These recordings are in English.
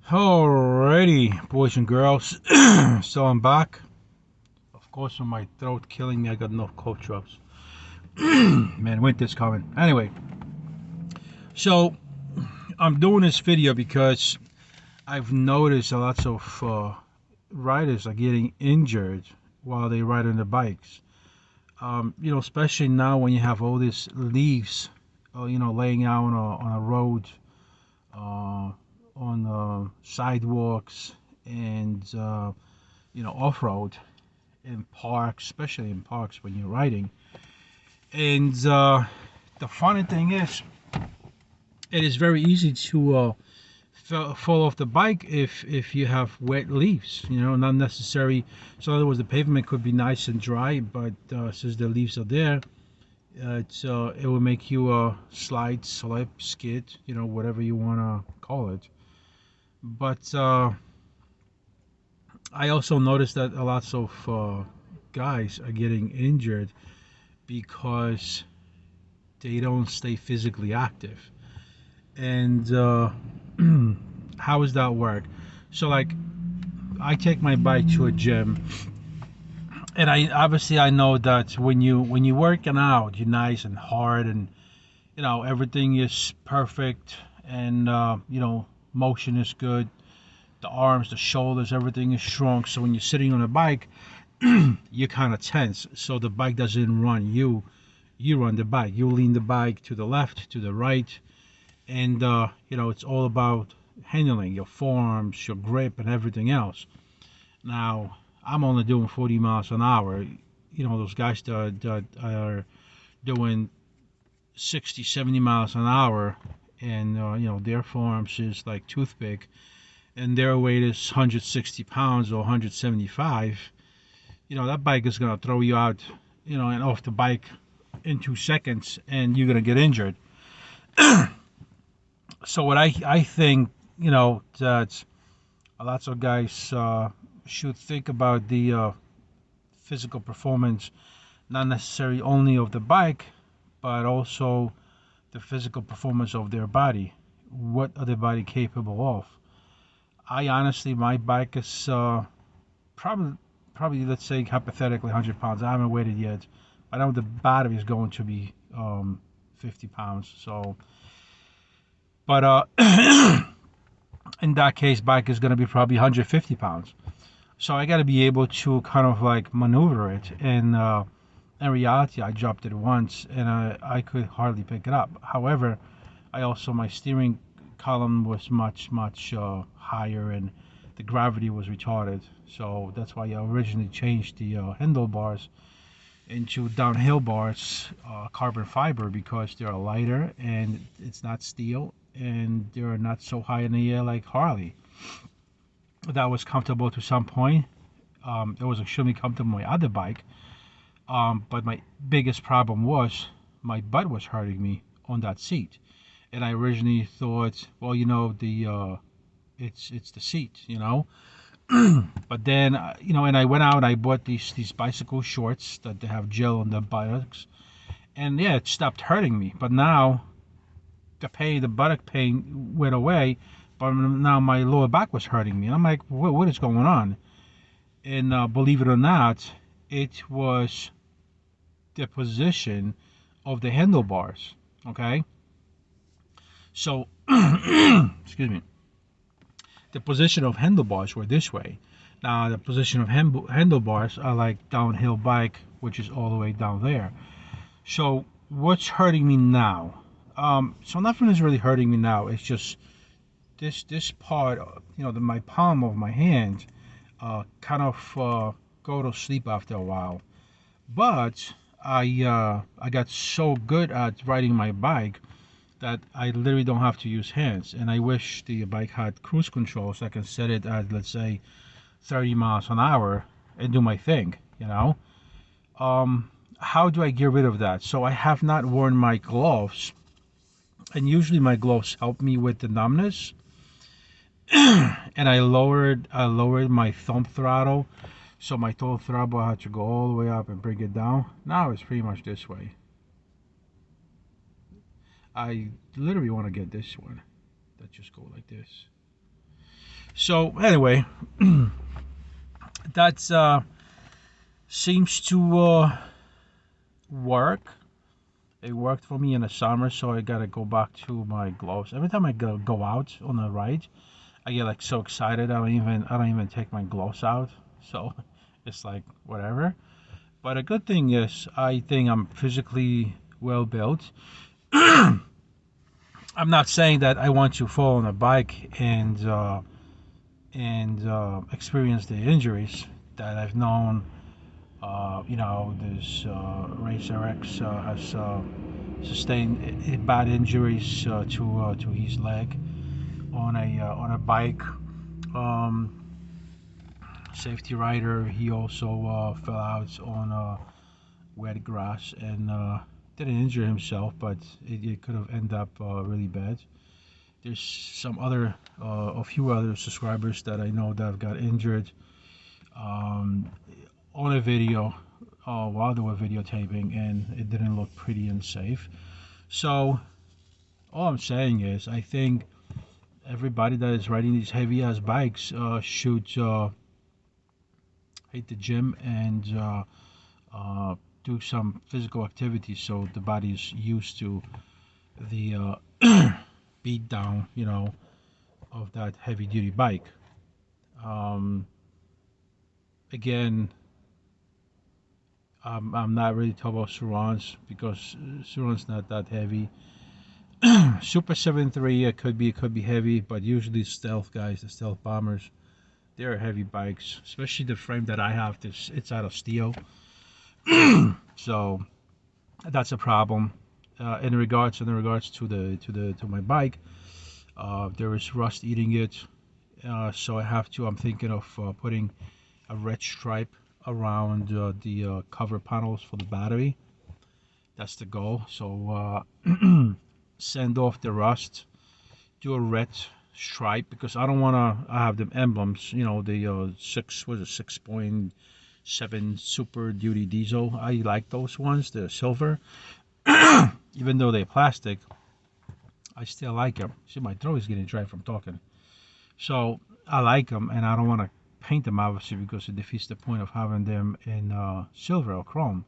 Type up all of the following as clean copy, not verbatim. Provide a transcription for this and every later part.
Alrighty, boys and girls. So I'm back. Of course, with my throat killing me, I got enough cough drops. Man, winter's coming. Anyway, so I'm doing this video because I've noticed a lots of riders are getting injured while they ride on the bikes. Especially now when you have all these leaves, laying out on a road, on sidewalks, and off-road in parks, especially in parks when you're riding. And the funny thing is, it is very easy to fall off the bike if you have wet leaves. Not necessary. So in other words, the pavement could be nice and dry, but since the leaves are there, it will make you slide, slip, skid, whatever you want to call it. But I also noticed that a lot of guys are getting injured because they don't stay physically active. And how does that work? So, like, I take my bike to a gym, and I know that when you working out, you're nice and hard, and everything is perfect, and motion is good. The arms, the shoulders, everything is strong. So when you're sitting on a bike, you're kind of tense. So the bike doesn't run you run the bike. You lean the bike to the left, to the right, and it's all about handling your forearms, your grip, and everything else. Now, I'm only doing 40 miles an hour. Those guys that are doing 60, 70 miles an hour, and their forearms is like toothpick, and their weight is 160 pounds or 175. That bike is gonna throw you out, and off the bike in 2 seconds, and you're gonna get injured. So what I think, that a lot of guys should think about the physical performance, not necessarily only of the bike, but also the physical performance of their body. What are their body capable of? I honestly, my bike is probably, let's say hypothetically 100 pounds. I haven't weighed it yet. I know the battery is going to be 50 pounds. So, but in that case, bike is going to be probably 150 pounds. So I got to be able to kind of like maneuver it. And in reality, I dropped it once and I could hardly pick it up. However, my steering column was much higher, and the gravity was retarded. So that's why I originally changed the handlebars into downhill bars, carbon fiber, because they're lighter and it's not steel, and they're not so high in the air like Harley. That was comfortable to some point. It was extremely comfortable on my other bike, but my biggest problem was my butt was hurting me on that seat. And I originally thought, well, it's the seat, But then, and I went out and I bought these bicycle shorts that they have gel on the buttocks, and yeah, it stopped hurting me. But now the buttock pain went away, but now my lower back was hurting me. And I'm like, what is going on? And believe it or not, it was the position of the handlebars. Okay, so excuse me. The position of handlebars were this way. Now the position of handlebars are like downhill bike, which is all the way down there. So what's hurting me now? So nothing is really hurting me now. It's just this part, my palm of my hand, kind of go to sleep after a while. But I got so good at riding my bike that I literally don't have to use hands. And I wish the bike had cruise control so I can set it at, let's say, 30 miles an hour and do my thing, How do I get rid of that? So I have not worn my gloves, and usually my gloves help me with the numbness. And I lowered my thumb throttle, so my thumb throttle had to go all the way up and bring it down. Now it's pretty much this way. I literally want to get this one that just go like this. So anyway, that seems to work. It worked for me in the summer, so I gotta go back to my gloves. Every time I go out on a ride, I get like so excited. I don't even take my gloves out. So it's like whatever. But a good thing is, I think I'm physically well built. I'm not saying that I want to fall on a bike and experience the injuries that I've known. This Racer X has sustained bad injuries to his leg on a bike. Um, Safety rider, he also fell out on wet grass and didn't injure himself, but it could have ended up really bad. There's a few other subscribers that I know that have got injured um, on a video while they were videotaping, and it didn't look pretty and safe. So all I'm saying is, I think everybody that is riding these heavy ass bikes should hit the gym and do some physical activity so the body is used to the beat down, of that heavy duty bike. Um, Again, I'm not really talking about Surons because Surons not that heavy. Super 7.3 it could be heavy, but usually stealth guys, the stealth bombers, they're heavy bikes. Especially the frame that I have, it's out of steel, so that's a problem. In regards to my bike, there is rust eating it, so I'm thinking of putting a red stripe around the cover panels for the battery. That's the goal. So send off the rust, do a red stripe because I don't want to have the emblems. The 6.7 Super Duty Diesel. I like those ones. They're silver, even though they're plastic. I still like them. See, my throat is getting dry from talking. So I like them, and I don't want to paint them obviously because it defeats the point of having them in silver or chrome.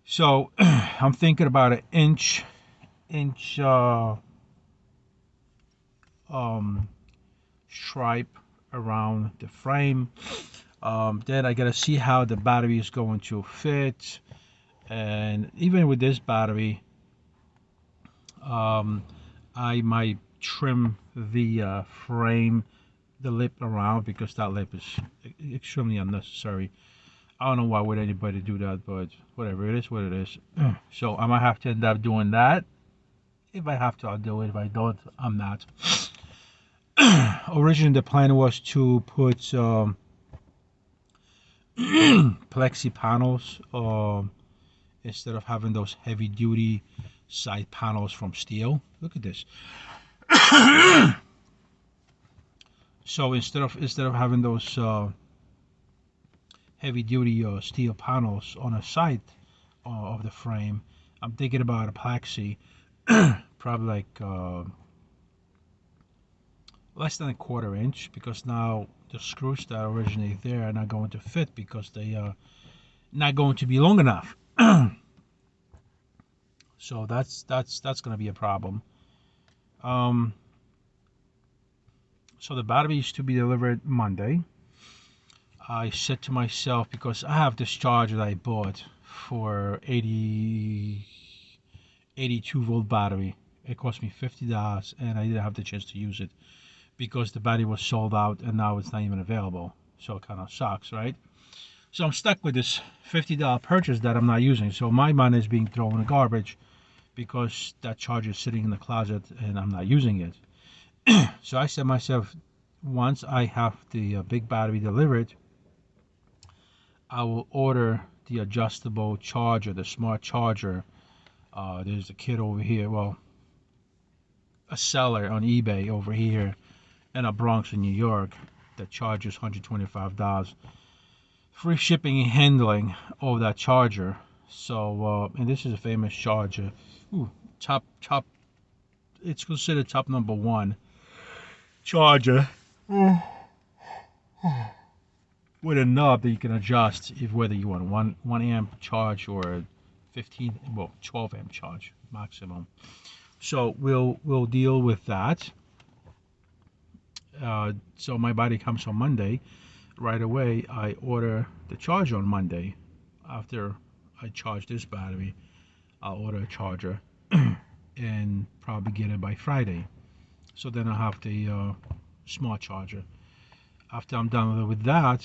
So I'm thinking about an inch um, stripe around the frame. Then I gotta see how the battery is going to fit, and even with this battery, um, I might trim the frame, the lip around because that lip is extremely unnecessary. I don't know why would anybody do that, but whatever, it is what it is. So I might have to end up doing that. If I have to, I'll do it. If I don't, I'm not. Originally, the plan was to put plexi panels instead of having those heavy duty side panels from steel. Look at this. So instead of having those heavy duty steel panels on the side of the frame, I'm thinking about a plexi, probably like less than a quarter inch, because now the screws that are originally there are not going to fit because they are not going to be long enough. So that's going to be a problem. So the battery is to be delivered Monday. I said to myself, because I have this charger that I bought for 82-volt battery. It cost me $50 and I didn't have the chance to use it because the battery was sold out and now it's not even available. So it kind of sucks, right? So I'm stuck with this $50 purchase that I'm not using. So my money is being thrown in the garbage because that charger is sitting in the closet and I'm not using it. So I said to myself, once I have the big battery delivered, I will order the adjustable charger, the smart charger. There's a kid over here, well, a seller on eBay over here in the Bronx in New York that charges $125. Free shipping and handling of that charger. So, and this is a famous charger. Ooh, top. It's considered top number one charger with a knob that you can adjust if whether you want one amp charge or 12 amp charge maximum. So we'll deal with that. So my body comes on Monday. Right away, I order the charge on Monday. After I charge this battery, I'll order a charger and probably get it by Friday. So then I'll have the smart charger. After I'm done with that,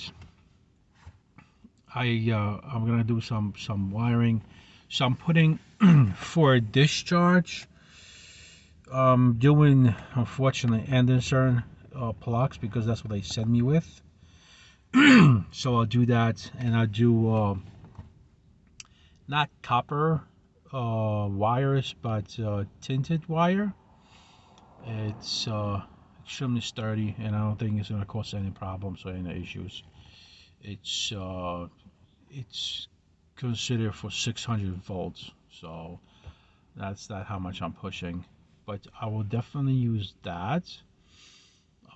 I'm gonna do some wiring. So I'm putting for discharge. Doing unfortunately Anderson plugs because that's what they send me with. So I'll do that, and I'll do not copper wires, but tinted wire. It's extremely sturdy, and I don't think it's gonna cause any problems or any issues. It's considered for 600 volts, so that's how much I'm pushing. But I will definitely use that.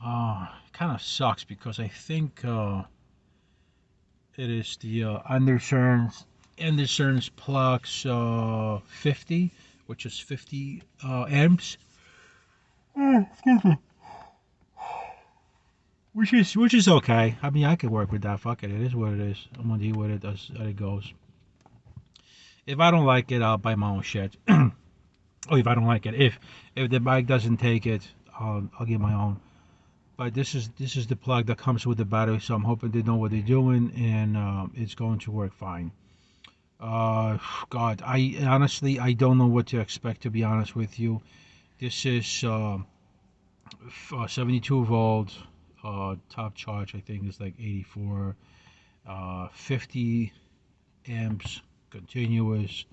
It kind of sucks because I think it is the Anderson's Plux 50, which is 50 amps. Excuse me. Which is okay. I mean, I could work with that. Fuck it. It is what it is. I'm gonna deal with it as it goes. If I don't like it, I'll buy my own shit. Or if I don't like it, if the bike doesn't take it, I'll get my own. But this is the plug that comes with the battery, so I'm hoping they know what they're doing, and it's going to work fine. God, I honestly don't know what to expect, to be honest with you. This is 72 volt top charge. I think is like 84, 50 amps continuous,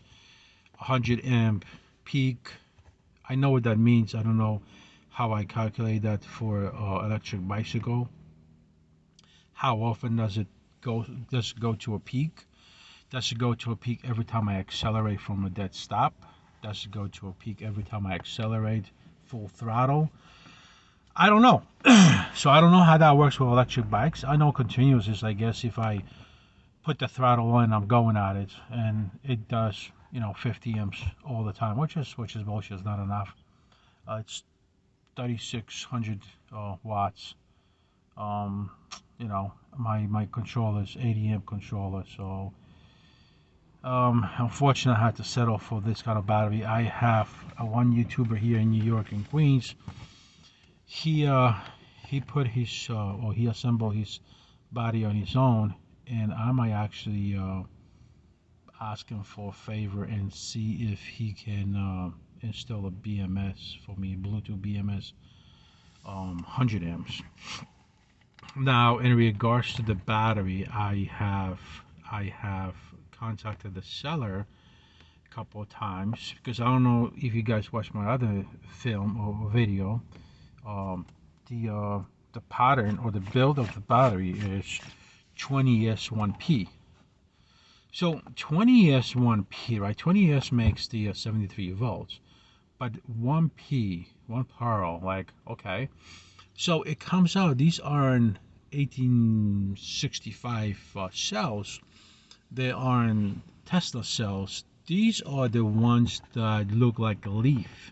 100 amp peak. I know what that means. I don't know how I calculate that for electric bicycle. How often does it go to a peak? Does it go to a peak every time I accelerate from a dead stop? Does it go to a peak every time I accelerate full throttle? I don't know. So I don't know how that works with electric bikes. I know continuous is, I guess, if I put the throttle on, I'm going at it, and it does, 50 amps all the time, which is bullshit. It's not enough. It's 3600 watts. My controller is 80 amp controller, so unfortunately I had to settle for this kind of battery. I have one YouTuber here in New York in Queens. He put his or he assembled his body on his own, and I might actually ask him for a favor and see if he can install a BMS for me, Bluetooth BMS, 100 amps. Now, in regards to the battery, I have contacted the seller a couple of times because I don't know if you guys watched my other film or video. The pattern or the build of the battery is 20S1P. So 20S1P, right? 20S makes the 73 volts, but 1P, one pearl, like, okay. So it comes out, these are in 1865 cells. They are in Tesla cells. These are the ones that look like a leaf.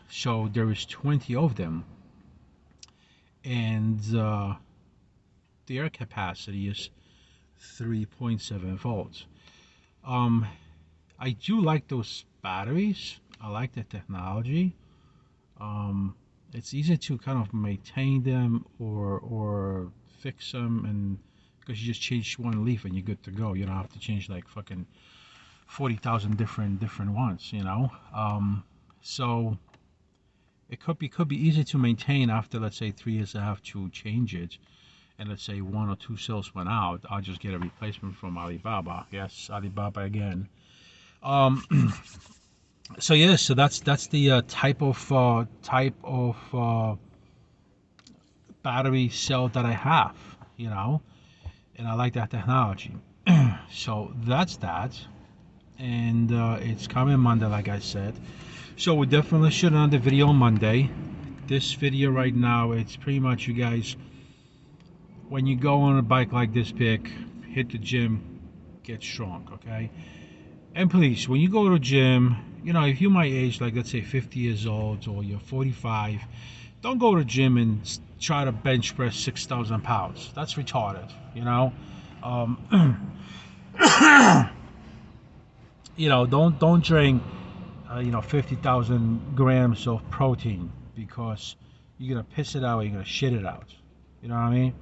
So there is 20 of them, and their capacity is 3.7 volts. I do like those batteries. I like the technology. It's easy to kind of maintain them or fix them, and because you just change one leaf and you're good to go. You don't have to change like fucking 40,000 different ones. So it could be easy to maintain. After, let's say, 3 years I have to change it, and let's say 1 or 2 cells went out, I'll just get a replacement from Alibaba. Yes, Alibaba again. So yeah, so that's the type of battery cell that I have, and I like that technology. So that's that, and it's coming Monday, like I said. So we definitely shoot another video on Monday. this video right now, it's pretty much, you guys, when you go on a bike like this big, hit the gym, get strong, okay? And please, when you go to the gym, you know, if you're my age, like let's say 50 years old or you're 45, don't go to the gym and try to bench press 6,000 pounds. That's retarded, you know? Um, you know, don't drink, you know, 50,000 grams of protein, because you're gonna piss it out, you're gonna shit it out. You know what I mean?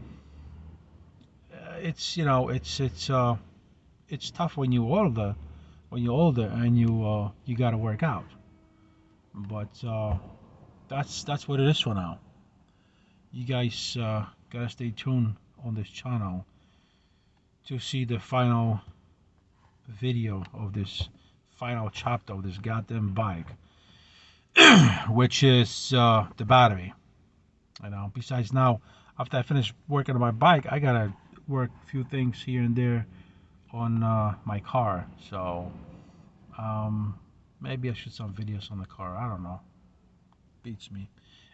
It's, you know, it's tough when you're older, and you gotta work out. But that's what it is for now. You guys gotta stay tuned on this channel to see the final video of this final chapter of this goddamn bike, which is the battery. You know, besides now, after I finish working on my bike, I gotta work a few things here and there on my car. So maybe I should some videos on the car. I don't know. Beats me.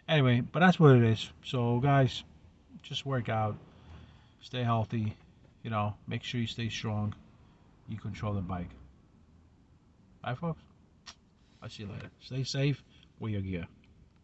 Anyway, but that's what it is. So guys, just work out, stay healthy. You know, make sure you stay strong. You control the bike. Bye, folks. I'll see you later. Stay safe. Wear your gear.